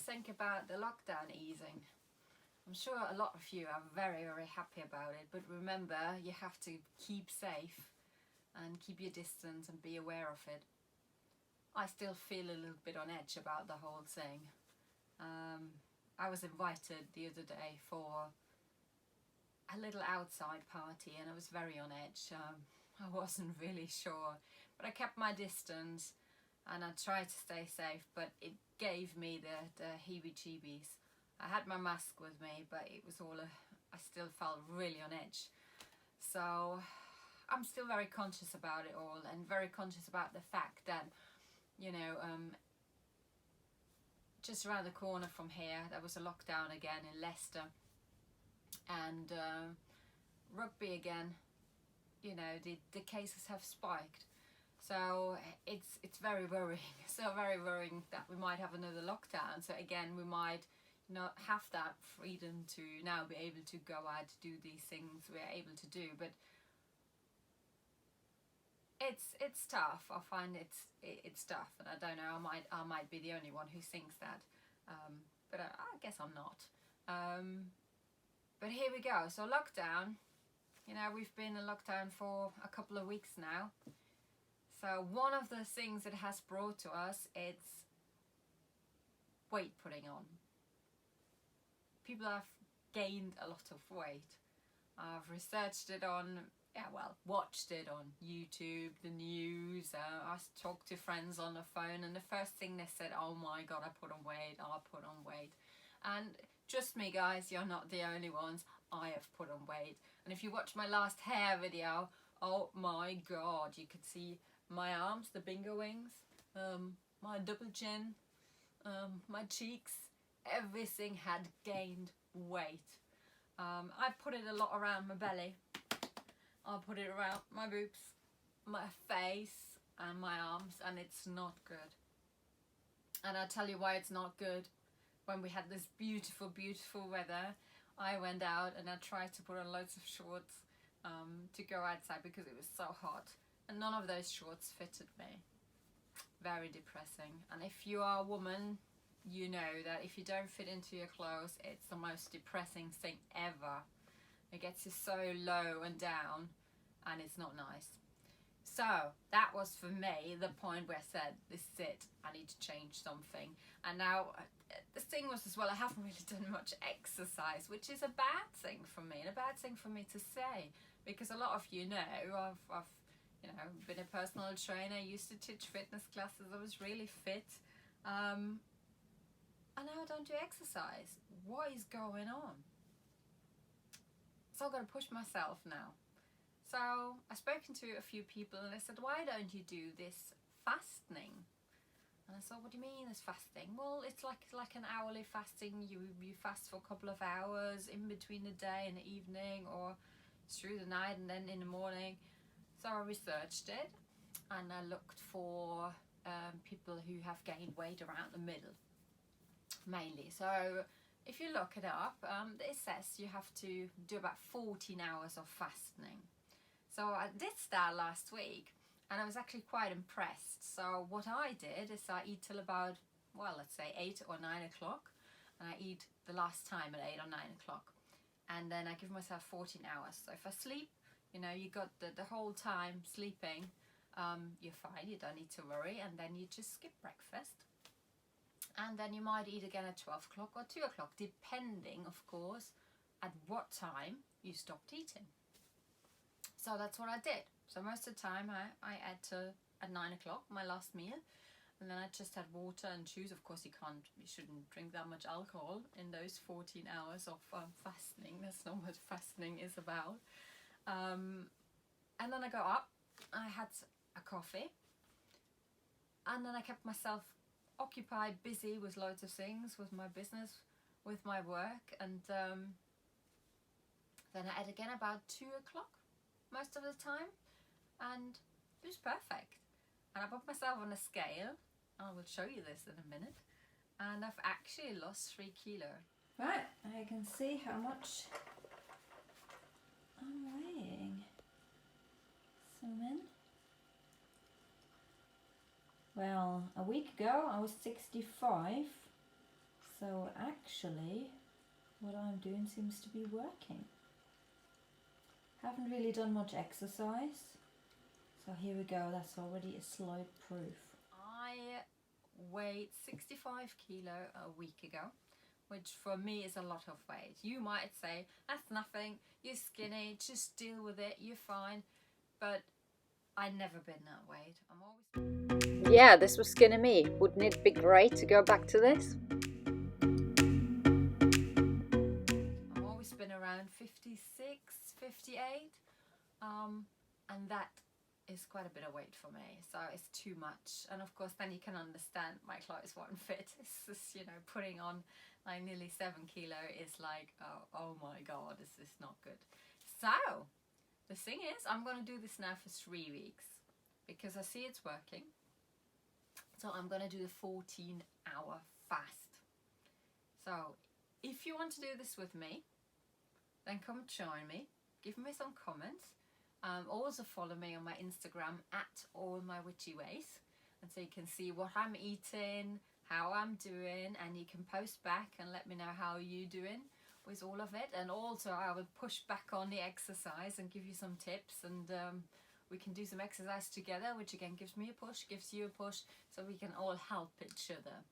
think about the lockdown easing? I'm sure a lot of you are very, very happy about it, but remember, you have to keep safe and keep your distance and be aware of it. I still feel a little bit on edge about the whole thing. I was invited the other day for a little outside party and I was very on edge. I wasn't really sure, but I kept my distance and I tried to stay safe, but it gave me the heebie-jeebies. I had my mask with me, but it was all I still felt really on edge. So I'm still very conscious about it all, and very conscious about the fact that, you know, just around the corner from here there was a lockdown again in Leicester, and rugby again, you know, the cases have spiked. So it's very worrying. So very worrying that we might have another lockdown. So again, we might not have that freedom to now be able to go out to do these things we're able to do. But it's tough. I find it's tough, and I don't know. I might be the only one who thinks that, but I guess I'm not. But here we go. So lockdown. You know, we've been in lockdown for a couple of weeks now. So one of the things it has brought to us, it's weight putting on. People have gained a lot of weight. I've researched it on, watched it on YouTube, the news. I talked to friends on the phone, and the first thing they said, oh my God, I put on weight, I put on weight. And trust me guys, you're not the only ones. I have put on weight. And if you watch my last hair video, oh my God, you could see my arms, the bingo wings, my double chin, my cheeks, everything had gained weight. I put it a lot around my belly. I put it around my boobs, my face and my arms, and it's not good. And I'll tell you why it's not good. When we had this beautiful, beautiful weather, I went out and I tried to put on loads of shorts to go outside because it was so hot. And none of those shorts fitted me. Very depressing. And if you are a woman, you know that if you don't fit into your clothes, it's the most depressing thing ever. It gets you so low and down, and it's not nice. So that was for me the point where I said, this is it, I need to change something. And now the thing was as well, I haven't really done much exercise, which is a bad thing for me, and a bad thing for me to say, because a lot of you know I've you know, been a personal trainer, used to teach fitness classes, I was really fit, and now I don't do exercise. What is going on? So I've got to push myself now. So I've spoken to a few people and they said, why don't you do this fasting? And I thought, what do you mean is fasting? Well, it's like an hourly fasting. You fast for a couple of hours in between the day and the evening, or through the night and then in the morning. So I researched it and I looked for people who have gained weight around the middle, mainly. So if you look it up, it says you have to do about 14 hours of fasting. So I did start last week and I was actually quite impressed. So what I did is I eat till about, well, let's say 8 or 9 o'clock, and I eat the last time at 8 or 9 o'clock, and then I give myself 14 hours. So if I sleep, you know, you got the whole time sleeping, you're fine, you don't need to worry, and then you just skip breakfast. And then you might eat again at 12 o'clock or 2 o'clock, depending, of course, at what time you stopped eating. So that's what I did. So most of the time I ate at 9 o'clock, my last meal, and then I just had water and juice. Of course, you shouldn't drink that much alcohol in those 14 hours of fasting. That's not what fasting is about. And then I got up, I had a coffee, and then I kept myself occupied, busy with loads of things, with my business, with my work, and then I ate again about 2 o'clock most of the time, and it was perfect. And I put myself on a scale, I will show you this in a minute, and I've actually lost 3 kilos. Right, I can see how much I'm weighing. Zoom in. Well, a week ago I was 65, So actually, what I'm doing seems to be working. Haven't really done much exercise. So here we go, that's already a slide proof. I weighed 65 kilo a week ago, which for me is a lot of weight. You might say, that's nothing, you're skinny, just deal with it, you're fine. But I've never been that weight. Yeah, this was skinny me. Wouldn't it be great to go back to this? I've always been around 56, 58, and that is quite a bit of weight for me, so it's too much. And of course then you can understand my clothes won't fit. It's just, you know, putting on like nearly 7 kilo is like, oh my god, this is not good. So the thing is, I'm going to do this now for 3 weeks because I see it's working. So I'm going to do the 14-hour fast. So if you want to do this with me, then come join me, give me some comments. Also follow me on my Instagram at All My Witchy Ways, and so you can see what I'm eating, how I'm doing, and you can post back and let me know how you're doing with all of it. And also I will push back on the exercise and give you some tips, and we can do some exercise together, which again gives me a push, gives you a push, so we can all help each other.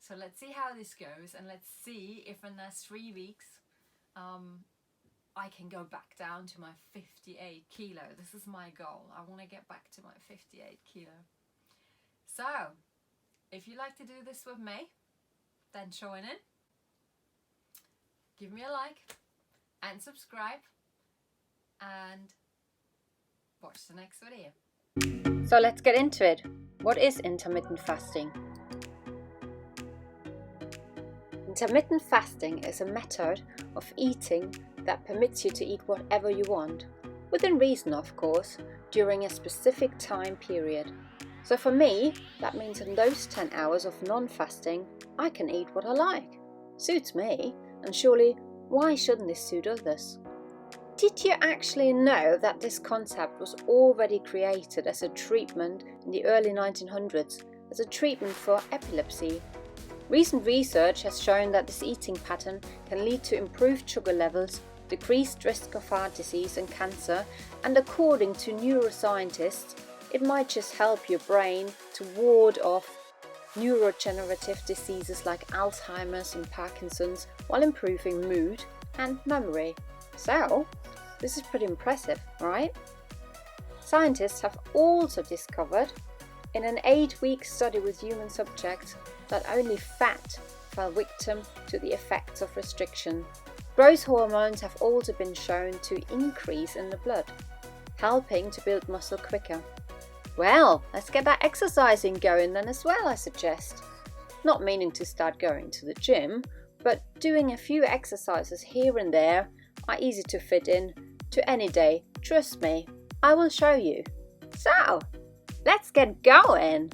So let's see how this goes, and let's see if in those 3 weeks I can go back down to my 58 kilo. This is my goal. I want to get back to my 58 kilo. So if you like to do this with me, then join in. Give me a like and subscribe, and watch the next video. So let's get into it. What is intermittent fasting? Intermittent fasting is a method of eating that permits you to eat whatever you want, within reason of course, during a specific time period. So for me, that means in those 10 hours of non-fasting, I can eat what I like. Suits me, and surely why shouldn't this suit others? Did you actually know that this concept was already created as a treatment in the early 1900s, as a treatment for epilepsy? Recent research has shown that this eating pattern can lead to improved sugar levels, decreased risk of heart disease and cancer, and according to neuroscientists, it might just help your brain to ward off neurodegenerative diseases like Alzheimer's and Parkinson's while improving mood and memory. So, this is pretty impressive, right? Scientists have also discovered in an 8-week study with human subjects that only fat fell victim to the effects of restriction. Growth hormones have also been shown to increase in the blood, helping to build muscle quicker. Well, let's get that exercising going then as well, I suggest. Not meaning to start going to the gym, but doing a few exercises here and there are easy to fit in to any day. Trust me, I will show you. So, let's get going!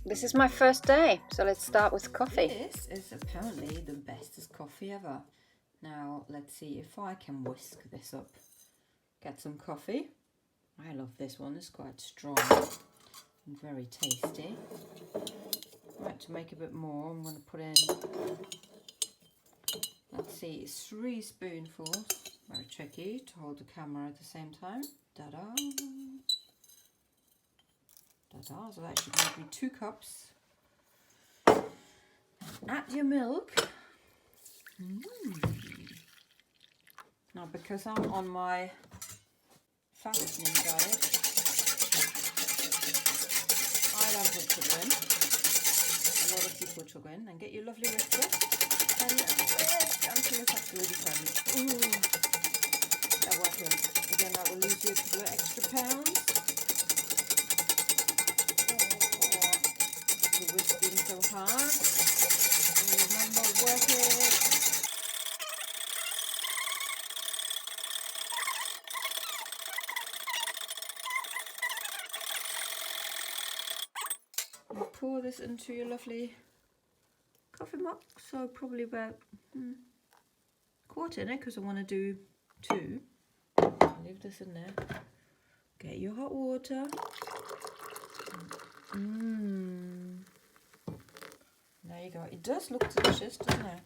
This is my first day, so let's start with coffee. This is apparently the bestest coffee ever. Now, let's see if I can whisk this up. Get some coffee. I love this one, it's quite strong and very tasty. Right, to make a bit more, I'm going to put in, let's see, 3 spoonfuls. Very tricky to hold the camera at the same time. Da-da. Da-da, so that should make me 2 cups. Add your milk. Now, because I'm on my fasting diet, I don't put sugar in. A lot of people put sugar in. And get your lovely whisker and whisk until it's absolutely foamy. Ooh, that working. Again, that will lose you a couple of extra pounds. The whisking so hard. And remember, work it. Pour this into your lovely coffee mug, so probably about quarter in it because I want to do 2. Leave this in there. Get your hot water. Now There you go. It does look delicious, doesn't it?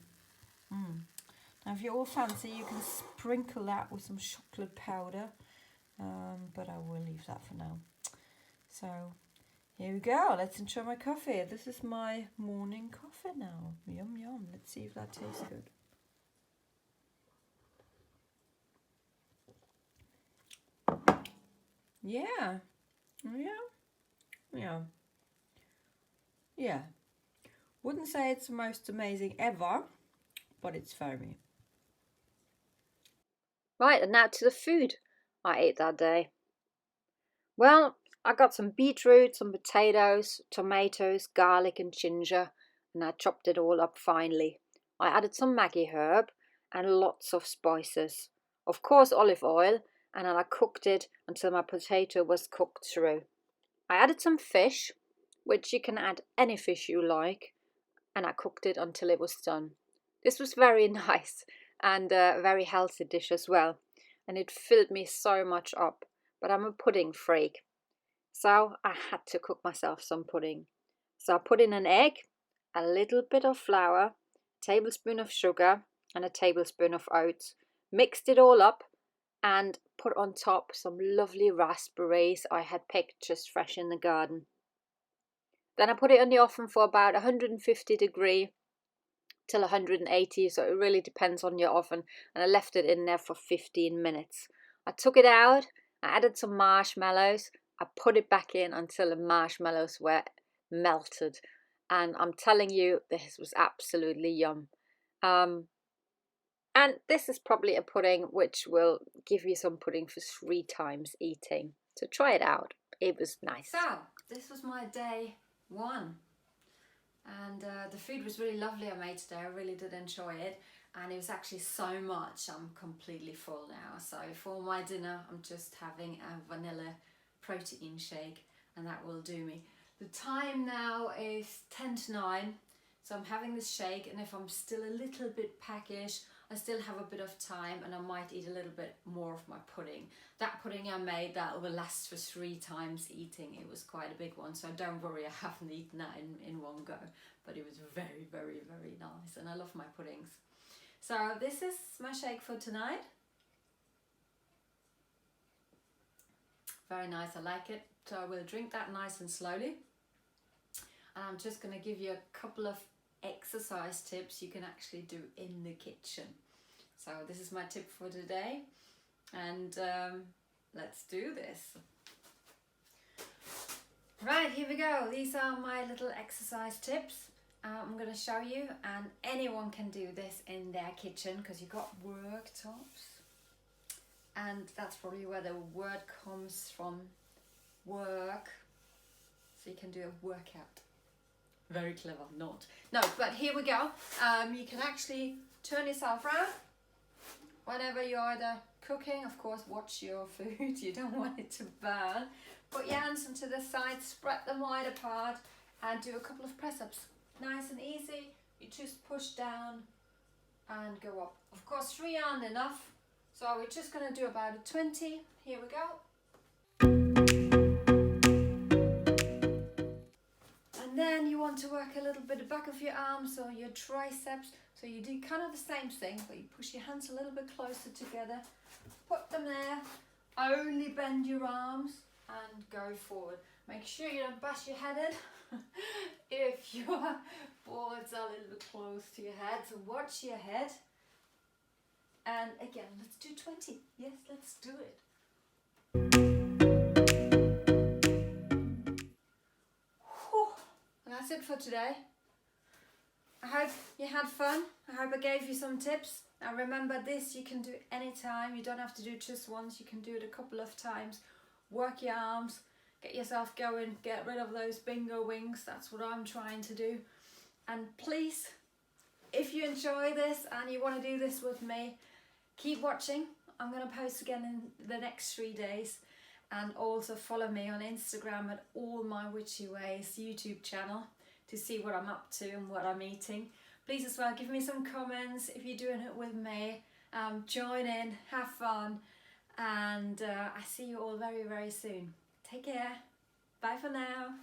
Now, if you're all fancy, you can sprinkle that with some chocolate powder. But I will leave that for now. So, here we go. Let's enjoy my coffee. This is my morning coffee now. Yum, yum. Let's see if that tastes good. Yeah. Yeah. Wouldn't say it's the most amazing ever, but it's very. Right, and now to the food I ate that day. Well, I got some beetroot, some potatoes, tomatoes, garlic and ginger, and I chopped it all up finely. I added some Maggi herb and lots of spices. Of course, olive oil, and then I cooked it until my potato was cooked through. I added some fish, which you can add any fish you like, and I cooked it until it was done. This was very nice and a very healthy dish as well, and it filled me so much up, but I'm a pudding freak, so I had to cook myself some pudding. So I put in an egg, a little bit of flour, a tablespoon of sugar and a tablespoon of oats, mixed it all up and put on top some lovely raspberries I had picked just fresh in the garden. Then I put it in the oven for about 150 degree till 180, so it really depends on your oven, and I left it in there for 15 minutes. I took it out, I added some marshmallows, I put it back in until the marshmallows were melted, and I'm telling you, this was absolutely yum. And this is probably a pudding which will give you some pudding for 3 times eating. So try it out. It was nice. So, this was my day 1. And the food was really lovely I made today. I really did enjoy it. And it was actually so much, I'm completely full now. So for my dinner, I'm just having a vanilla protein shake, and that will do me. The time now is 10 to 9. So I'm having this shake, and if I'm still a little bit peckish, I still have a bit of time, and I might eat a little bit more of my pudding. That pudding I made, that will last for 3 times eating. It was quite a big one, so don't worry, I haven't eaten that in one go. But it was very, very, very nice, and I love my puddings. So this is my shake for tonight. Very nice, I like it. So I will drink that nice and slowly. And I'm just going to give you a couple of exercise tips you can actually do in the kitchen. So this is my tip for today, and let's do this. Right, here we go. These are my little exercise tips I'm going to show you, and anyone can do this in their kitchen because you've got worktops, and that's probably where the word comes from, work, so you can do a workout. Very clever, not. No, but here we go. You can actually turn yourself around whenever you're either cooking. Of course, watch your food. You don't want it to burn. Put your hands onto the side, spread them wide apart, and do a couple of press-ups. Nice and easy. You just push down and go up. Of course, 3 aren't enough, so we're just going to do about a 20. Here we go. And then you want to work a little bit the back of your arms or your triceps. So you do kind of the same thing, but you push your hands a little bit closer together. Put them there. Only bend your arms and go forward. Make sure you don't bash your head in if your boards are a little bit close to your head. So watch your head. And again, let's do 20. Yes, let's do it. That's it for today. I hope you had fun. I hope I gave you some tips. Now remember, this you can do anytime. You don't have to do it just once. You can do it a couple of times. Work your arms, get yourself going, get rid of those bingo wings. That's what I'm trying to do. And please, if you enjoy this and you want to do this with me, keep watching. I'm going to post again in the next 3 days. And also follow me on Instagram at All My Witchy Ways YouTube channel to see what I'm up to and what I'm eating. Please as well give me some comments if you're doing it with me. Join in, have fun, and I see you all very, very soon. Take care. Bye for now.